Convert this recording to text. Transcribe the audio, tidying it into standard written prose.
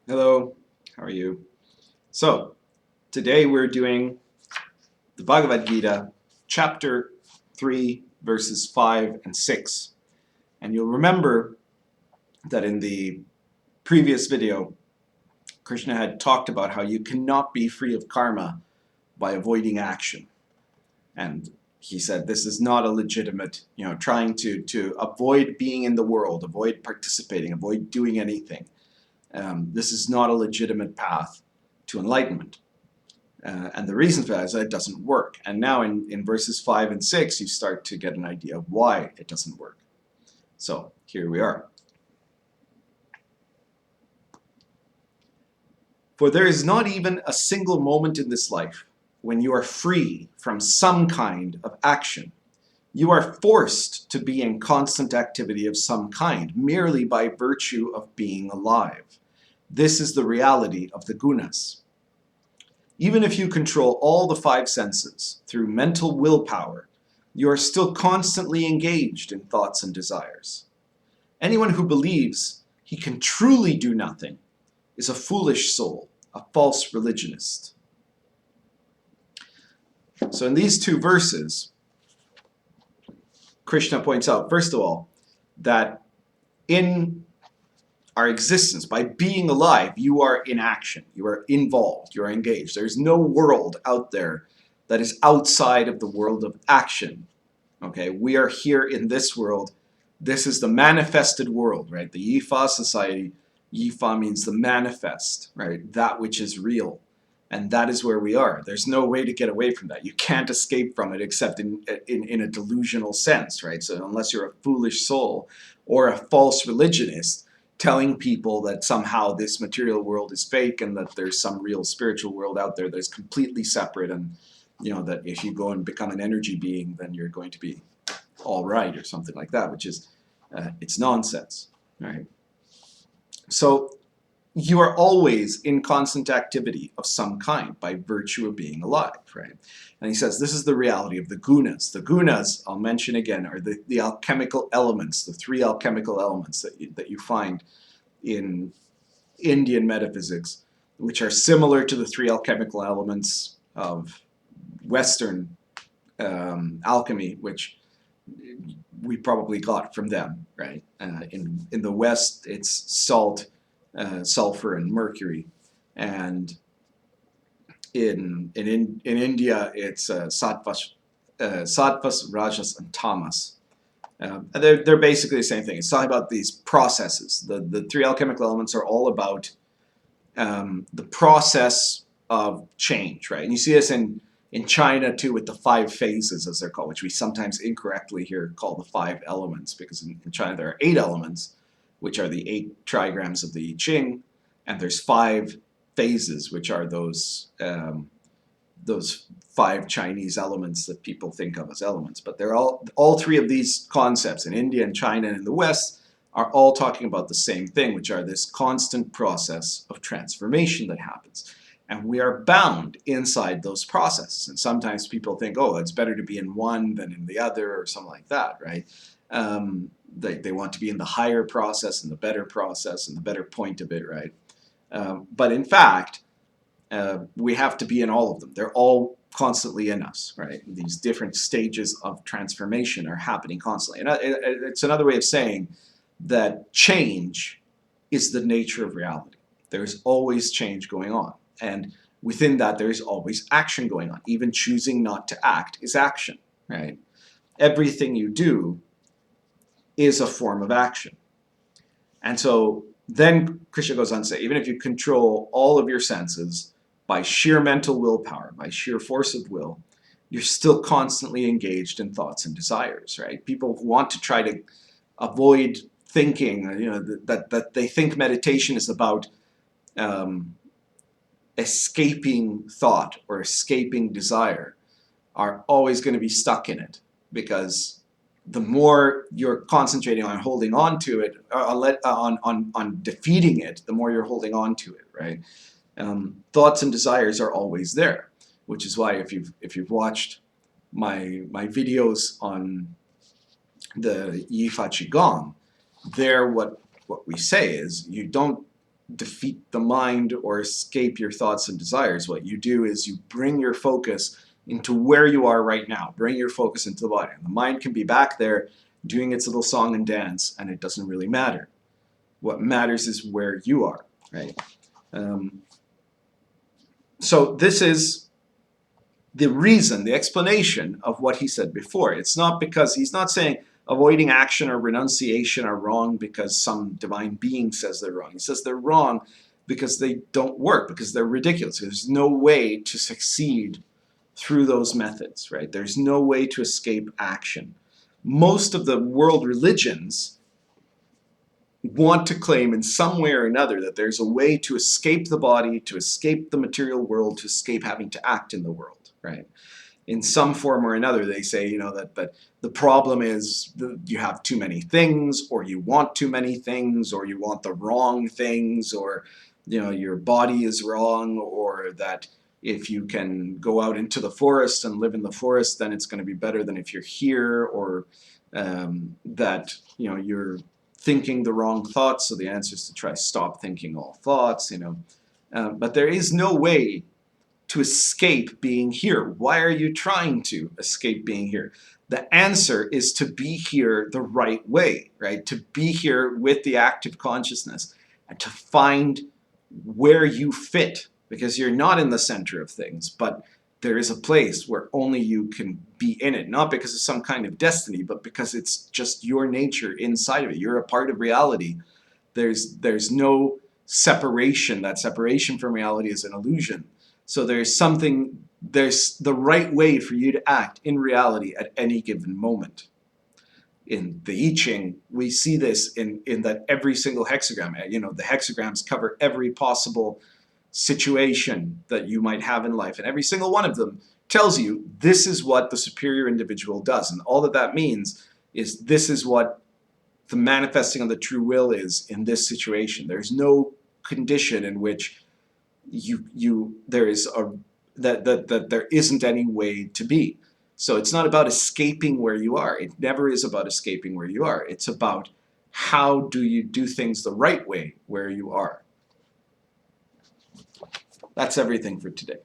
Hello, how are you? So, today we're doing the Bhagavad Gita, chapter 3, verses 5 and 6. And you'll remember that in the previous video, Krishna had talked about how you cannot be free of karma by avoiding action. And he said this is not a legitimate, trying to avoid being in the world, avoid participating, avoid doing anything. This is not a legitimate path to enlightenment. And the reason for that is that it doesn't work. And now in verses 5 and 6, you start to get an idea of why it doesn't work. So here we are. For there is not even a single moment in this life when you are free from some kind of action. You are forced to be in constant activity of some kind, merely by virtue of being alive. This is the reality of the gunas. Even if you control all the five senses through mental willpower, you are still constantly engaged in thoughts and desires. Anyone who believes he can truly do nothing is a foolish soul, a false religionist. So in these two verses, Krishna points out, first of all, that in our existence, by being alive, you are in action, you are involved, you are engaged. There's no world out there that is outside of the world of action. Okay, we are here in this world. This is the manifested world, right? The v5 society, v5 means the manifest, right? That which is real. And that is where we are. There's no way to get away from that. You can't escape from it except in a delusional sense, right? So unless you're a foolish soul or a false religionist, telling people that somehow this material world is fake and that there's some real spiritual world out there that's completely separate, and that if you go and become an energy being, then you're going to be all right or something like that, which is it's nonsense, right? So you are always in constant activity of some kind by virtue of being alive, right? And he says this is the reality of the gunas. The gunas, I'll mention again, are the alchemical elements, the three alchemical elements that you find in Indian metaphysics, which are similar to the three alchemical elements of Western alchemy, which we probably got from them, right? In the West, it's salt, sulfur, and mercury, and in India, it's sattvas, rajas, and tamas. They're basically the same thing. It's talking about these processes. The three alchemical elements are all about the process of change, right? And you see this in China too, with the 5 phases, as they're called, which we sometimes incorrectly here call the 5 elements, because in China there are 8 elements, which are the 8 trigrams of the I Ching, and there's 5 phases, which are those 5 Chinese elements that people think of as elements. But they're all 3 of these concepts in India and China and in the West are all talking about the same thing, which are this constant process of transformation that happens. And we are bound inside those processes. And sometimes people think, oh, it's better to be in one than in the other, or something like that, right? They want to be in the higher process and the better process and the better point of it, right? But in fact, we have to be in all of them. They're all constantly in us, right? These different stages of transformation are happening constantly. And it's another way of saying that change is the nature of reality. There's always change going on. And within that, there's always action going on. Even choosing not to act is action, right? Everything you do is a form of action. And so then Krishna goes on to say, even if you control all of your senses by sheer mental willpower, by sheer force of will, you're still constantly engaged in thoughts and desires, right? People want to try to avoid thinking, that they think meditation is about escaping thought or escaping desire, are always going to be stuck in it, because the more you're concentrating on holding on to it, on defeating it, the more you're holding on to it, right? Thoughts and desires are always there, which is why if you've watched my videos on the v5-6, there what we say is you don't defeat the mind or escape your thoughts and desires. What you do is you bring your focus into where you are right now. Bring your focus into the body. And the mind can be back there doing its little song and dance, and it doesn't really matter. What matters is where you are, right? So this is the reason, the explanation of what he said before. It's not because he's not saying avoiding action or renunciation are wrong because some divine being says they're wrong. He says they're wrong because they don't work, because they're ridiculous. There's no way to succeed through those methods, right? There's no way to escape action. Most of the world religions want to claim in some way or another that there's a way to escape the body, to escape the material world, to escape having to act in the world, right? In some form or another, they say, you know, that the problem is you have too many things, or you want too many things, or you want the wrong things, or, you know, your body is wrong, or that if you can go out into the forest and live in the forest, then it's going to be better than if you're here, or that, you know, you're thinking the wrong thoughts, so the answer is to try stop thinking all thoughts, you know. But there is no way to escape being here. Why are you trying to escape being here? The answer is to be here the right way, right? To be here with the active consciousness and to find where you fit, because you're not in the center of things, but there is a place where only you can be in it, not because of some kind of destiny, but because it's just your nature inside of it. You're a part of reality. There's no separation. That separation from reality is an illusion. So there's the right way for you to act in reality at any given moment. In the I Ching, we see this in that every single hexagram, you know, the hexagrams cover every possible situation that you might have in life, and every single one of them tells you this is what the superior individual does, and all that means is this is what the manifesting of the true will is in this situation. There's no condition in which there isn't any way to be. So it's not about escaping where you are. It never is about escaping where you are. It's about how do you do things the right way where you are. That's everything for today.